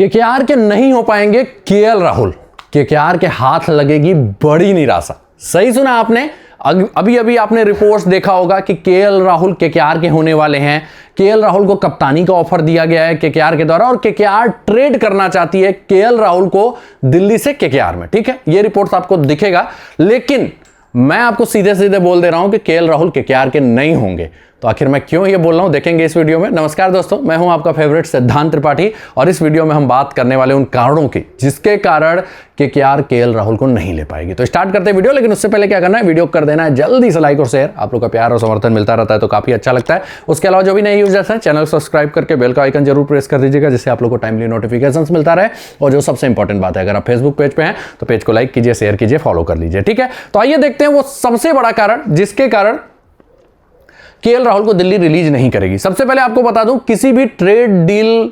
KKR के नहीं हो पाएंगे केएल राहुल, केकेआर के हाथ लगेगी बड़ी निराशा। सही सुना आपने, अभी अभी आपने रिपोर्ट्स देखा होगा कि केएल राहुल केकेआर के होने वाले हैं। केएल राहुल को कप्तानी का ऑफर दिया गया है केकेआर के द्वारा और केकेआर ट्रेड करना चाहती है केएल राहुल को दिल्ली से केकेआर में। ठीक है, ये रिपोर्ट्स आपको दिखेगा, लेकिन मैं आपको सीधे सीधे बोल दे रहा हूं कि केएल राहुल केकेआर के नहीं होंगे। तो आखिर मैं क्यों ये बोल रहा हूं, देखेंगे इस वीडियो में। नमस्कार दोस्तों, मैं हूं आपका फेवरेट सिद्धांत त्रिपाठी और इस वीडियो में हम बात करने वाले उन कारणों की जिसके कारण केकेआर केएल राहुल को नहीं ले पाएगी। तो स्टार्ट करते हैं वीडियो, लेकिन उससे पहले क्या करना है, वीडियो कर देना है जल्दी से लाइक और शेयर। आप लोग का प्यार और समर्थन मिलता रहता है तो काफी अच्छा लगता है। उसके अलावा जो भी नए यूजर्स हैं, चैनल सब्सक्राइब करके बेल का आइकन जरूर प्रेस कर दीजिएगा, जिससे आप लोग को टाइमली नोटिफिकेशन मिलता रहे। और जो सबसे इंपॉर्टेंट बात है, अगर आप फेसबुक पेज पे हैं तो पेज को लाइक कीजिए, शेयर कीजिए, फॉलो कर लीजिए। ठीक है, तो आइए देखते हैं वो सबसे बड़ा कारण जिसके कारण केएल राहुल को दिल्ली रिलीज नहीं करेगी। सबसे पहले आपको बता दूं, किसी भी ट्रेड डील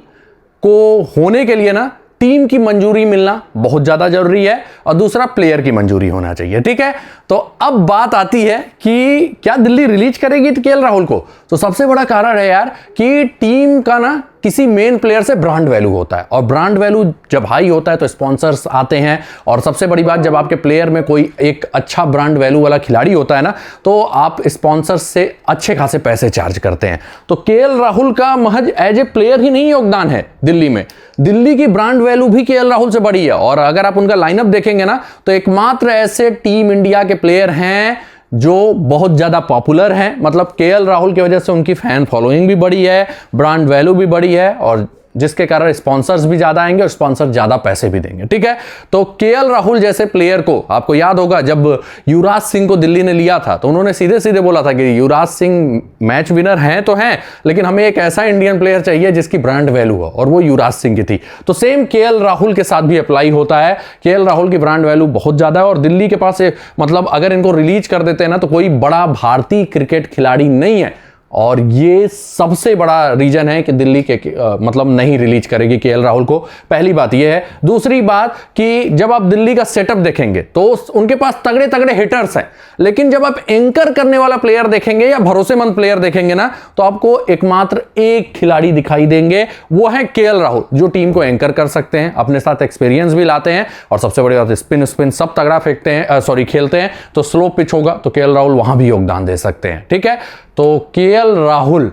को होने के लिए ना टीम की मंजूरी मिलना बहुत ज्यादा जरूरी है और दूसरा प्लेयर की मंजूरी होना चाहिए। ठीक है, तो अब बात आती है कि क्या दिल्ली रिलीज करेगी केएल राहुल को। तो सबसे बड़ा कारण है यार कि टीम का ना किसी मेन प्लेयर से ब्रांड वैल्यू होता है और ब्रांड वैल्यू जब हाई होता है तो स्पॉन्सर्स आते हैं। और सबसे बड़ी बात, जब आपके प्लेयर में कोई एक अच्छा ब्रांड वैल्यू वाला खिलाड़ी होता है ना, तो आप स्पॉन्सर्स से अच्छे खासे पैसे चार्ज करते हैं। तो केएल राहुल का महज एज ए प्लेयर ही नहीं योगदान है दिल्ली में, दिल्ली की ब्रांड वैल्यू भी केएल राहुल से बड़ी है। और अगर आप उनका लाइनअप देखेंगे ना, तो एकमात्र ऐसे टीम इंडिया के प्लेयर हैं जो बहुत ज्यादा पॉपुलर हैं। मतलब केएल राहुल की वजह से उनकी फैन फॉलोइंग भी बड़ी है, ब्रांड वैल्यू भी बड़ी है और जिसके कारण स्पॉन्सर्स भी ज्यादा आएंगे और स्पॉन्सर ज्यादा पैसे भी देंगे। ठीक है, तो केएल राहुल जैसे प्लेयर को, आपको याद होगा जब युवराज सिंह को दिल्ली ने लिया था तो उन्होंने सीधे सीधे बोला था कि युवराज सिंह मैच विनर हैं तो हैं, लेकिन हमें एक ऐसा इंडियन प्लेयर चाहिए जिसकी ब्रांड वैल्यू हो, और वो युवराज सिंह की थी। तो सेम केएल राहुल के साथ भी अप्लाई होता है। केएल राहुल की ब्रांड वैल्यू बहुत ज्यादा है और दिल्ली के पास मतलब अगर इनको रिलीज कर देते हैं ना तो कोई बड़ा भारतीय क्रिकेट खिलाड़ी नहीं है, और ये सबसे बड़ा रीजन है कि दिल्ली के मतलब नहीं रिलीज करेगी केएल राहुल को। पहली बात ये है। दूसरी बात कि जब आप दिल्ली का सेटअप देखेंगे तो उनके पास तगड़े तगड़े हिटर्स हैं, लेकिन जब आप एंकर करने वाला प्लेयर देखेंगे या भरोसेमंद प्लेयर देखेंगे ना, तो आपको एकमात्र एक खिलाड़ी दिखाई देंगे, वो है केएल राहुल, जो टीम को एंकर कर सकते हैं, अपने साथ एक्सपीरियंस भी लाते हैं और सबसे बड़ी बात स्पिन सब तगड़ा फेंकते हैं, खेलते हैं। तो स्लो पिच होगा तो केएल राहुल वहां भी योगदान दे सकते हैं। ठीक है, तो केएल राहुल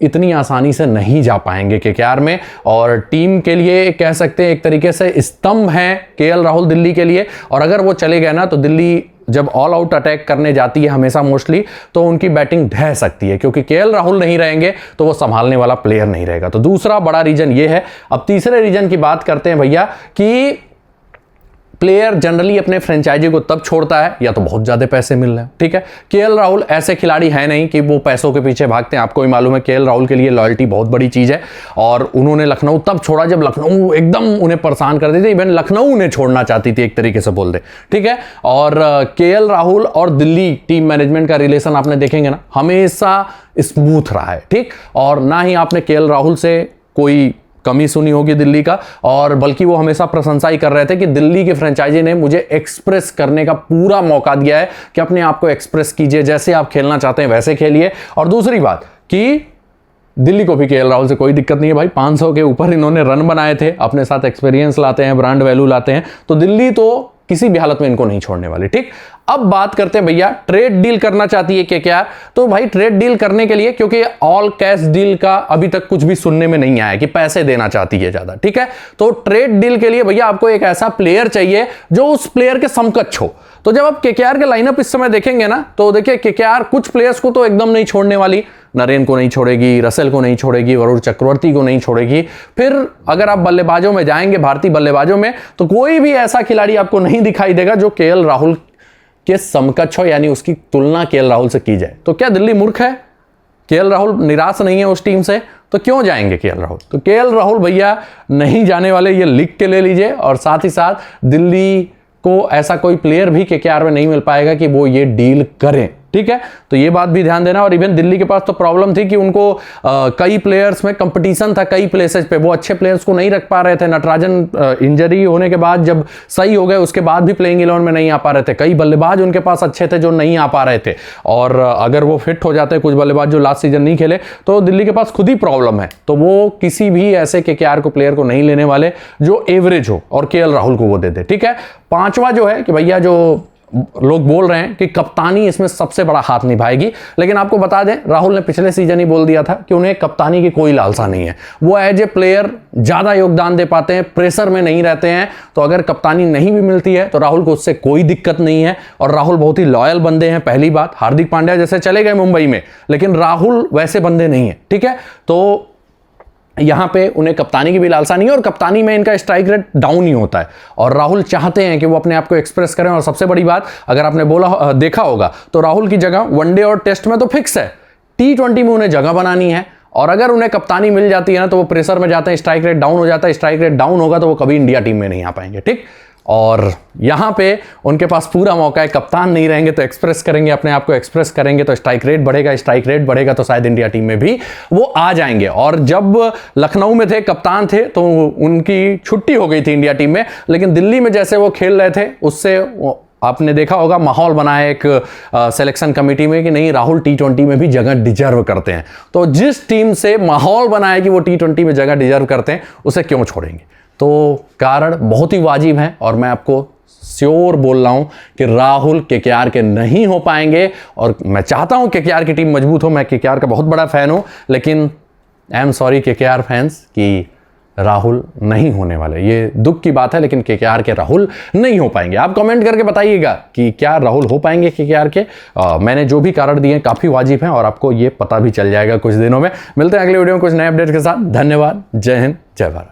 इतनी आसानी से नहीं जा पाएंगे केकेआर में और टीम के लिए कह सकते हैं एक तरीके से स्तंभ है केएल राहुल दिल्ली के लिए। और अगर वो चले गए ना तो दिल्ली जब ऑल आउट अटैक करने जाती है हमेशा मोस्टली, तो उनकी बैटिंग ढह सकती है, क्योंकि केएल राहुल नहीं रहेंगे तो वो संभालने वाला प्लेयर नहीं रहेगा। तो दूसरा बड़ा रीजन ये है। अब तीसरे रीजन की बात करते हैं भैया कि प्लेयर जनरली अपने फ्रेंचाइजी को तब छोड़ता है या तो बहुत ज्यादा पैसे मिल रहे हैं। ठीक है, केएल राहुल ऐसे खिलाड़ी है नहीं कि वो पैसों के पीछे भागते हैं। आपको भी मालूम है केएल राहुल के लिए लॉयल्टी बहुत बड़ी चीज है और उन्होंने लखनऊ तब छोड़ा जब लखनऊ एकदम उन्हें परेशान कर दी थी, इवन लखनऊ उन्हें छोड़ना चाहती थी एक तरीके से बोल दे। ठीक है, और केएल राहुल और दिल्ली टीम मैनेजमेंट का रिलेशन आपने देखेंगे ना हमेशा स्मूथ रहा है। ठीक, और ना ही आपने केएल राहुल से कोई कमी सुनी होगी दिल्ली का, और बल्कि वो हमेशा प्रशंसा ही कर रहे थे कि दिल्ली की फ्रेंचाइजी ने मुझे एक्सप्रेस करने का पूरा मौका दिया है कि अपने आप को एक्सप्रेस कीजिए, जैसे आप खेलना चाहते हैं वैसे खेलिए। और दूसरी बात कि दिल्ली को भी केएल राहुल से कोई दिक्कत नहीं है भाई, 500 के ऊपर इन्होंने रन बनाए थे, अपने साथ एक्सपीरियंस लाते हैं, ब्रांड वैल्यू लाते हैं, तो दिल्ली तो किसी भी हालत में इनको नहीं छोड़ने वाली। ठीक, अब बात करते हैं भैया ट्रेड डील करना चाहती है केकेआर। तो भाई ट्रेड डील करने के लिए, क्योंकि ऑल कैश डील का अभी तक कुछ भी सुनने में नहीं आया कि पैसे देना चाहती है ज्यादा। ठीक है, तो ट्रेड डील के लिए भैया आपको एक ऐसा प्लेयर चाहिए जो उस प्लेयर के समकक्ष हो। तो जब आप केकेआर के लाइनअप इस समय देखेंगे ना, तो देखिए केकेआर कुछ प्लेयर्स को तो एकदम नहीं छोड़ने वाली, नरेन को नहीं छोड़ेगी, रसेल को नहीं छोड़ेगी, वरुण चक्रवर्ती को नहीं छोड़ेगी। फिर अगर आप बल्लेबाजों में जाएंगे, भारतीय बल्लेबाजों में, तो कोई भी ऐसा खिलाड़ी आपको नहीं दिखाई देगा जो केएल राहुल के समकक्ष हो, यानी उसकी तुलना केएल राहुल से की जाए। तो क्या दिल्ली मूर्ख है? केएल राहुल निराश नहीं है उस टीम से, तो क्यों जाएंगे केएल राहुल? तो केएल राहुल भैया नहीं जाने वाले, ये लिख के ले लीजिए। और साथ ही साथ दिल्ली को ऐसा कोई प्लेयर भी केकेआर में नहीं मिल पाएगा कि वो ये डील करें। ठीक है, तो ये बात भी ध्यान देना। और इवन दिल्ली के पास तो प्रॉब्लम थी कि उनको कई प्लेयर्स में कंपटीशन था, कई प्लेसेस पे वो अच्छे प्लेयर्स को नहीं रख पा रहे थे। नटराजन इंजरी होने के बाद जब सही हो गए उसके बाद भी प्लेइंग 11 में नहीं आ पा रहे थे। कई बल्लेबाज उनके पास अच्छे थे जो नहीं आ पा रहे थे, और अगर वो फिट हो जाते कुछ बल्लेबाज जो लास्ट सीजन नहीं खेले, तो दिल्ली के पास खुद ही प्रॉब्लम है। तो वो किसी भी ऐसे केकेआर को प्लेयर को नहीं लेने वाले जो एवरेज हो, और केएल राहुल को वो देते। ठीक है, पांचवा जो है कि भैया जो लोग बोल रहे हैं कि कप्तानी इसमें सबसे बड़ा हाथ निभाएगी, लेकिन आपको बता दें राहुल ने पिछले सीजन ही बोल दिया था कि उन्हें कप्तानी की कोई लालसा नहीं है। वो एज ए प्लेयर ज्यादा योगदान दे पाते हैं, प्रेशर में नहीं रहते हैं। तो अगर कप्तानी नहीं भी मिलती है तो राहुल को उससे कोई दिक्कत नहीं है। और राहुल बहुत ही लॉयल बंदे हैं। पहली बात, हार्दिक पांड्या जैसे चले गए मुंबई में, लेकिन राहुल वैसे बंदे नहीं है। ठीक है, तो यहां पे उन्हें कप्तानी की भी लालसा नहीं है, और कप्तानी में इनका स्ट्राइक रेट डाउन ही होता है। और राहुल चाहते हैं कि वो अपने आप को एक्सप्रेस करें। और सबसे बड़ी बात, अगर आपने देखा होगा तो राहुल की जगह वनडे और टेस्ट में तो फिक्स है, T20 में उन्हें जगह बनानी है। और अगर उन्हें कप्तानी मिल जाती है ना तो वो प्रेशर में जाते हैं, स्ट्राइक रेट डाउन हो जाता है। स्ट्राइक रेट डाउन होगा तो वो कभी इंडिया टीम में नहीं आ पाएंगे। ठीक, और यहां पे उनके पास पूरा मौका है। कप्तान नहीं रहेंगे तो एक्सप्रेस करेंगे, अपने आप को एक्सप्रेस करेंगे तो स्ट्राइक रेट बढ़ेगा, स्ट्राइक रेट बढ़ेगा तो शायद इंडिया टीम में भी वो आ जाएंगे। और जब लखनऊ में थे, कप्तान थे, तो उनकी छुट्टी हो गई थी इंडिया टीम में, लेकिन दिल्ली में जैसे वो खेल रहे थे उससे आपने देखा होगा माहौल बनाया एक सिलेक्शन कमेटी में कि नहीं, राहुल T20 में भी जगह डिजर्व करते हैं। तो जिस टीम से माहौल बनाया कि वो T20 में जगह डिजर्व करते हैं, उसे क्यों छोड़ेंगे। तो कारण बहुत ही वाजिब है, और मैं आपको श्योर बोल रहा हूं कि राहुल केकेआर के नहीं हो पाएंगे। और मैं चाहता हूं केकेआर की टीम मजबूत हो, मैं केकेआर का बहुत बड़ा फैन हूं, लेकिन I am sorry KKR fans कि राहुल नहीं होने वाले। ये दुख की बात है, लेकिन केकेआर के राहुल नहीं हो पाएंगे। आप कमेंट करके बताइएगा कि क्या राहुल हो पाएंगे केकेआर के। मैंने जो भी कारण दिए काफ़ी वाजिब हैं, और आपको ये पता भी चल जाएगा कुछ दिनों में। मिलते हैं अगले वीडियो में कुछ नए अपडेट के साथ। धन्यवाद, जय हिंद, जय भारत।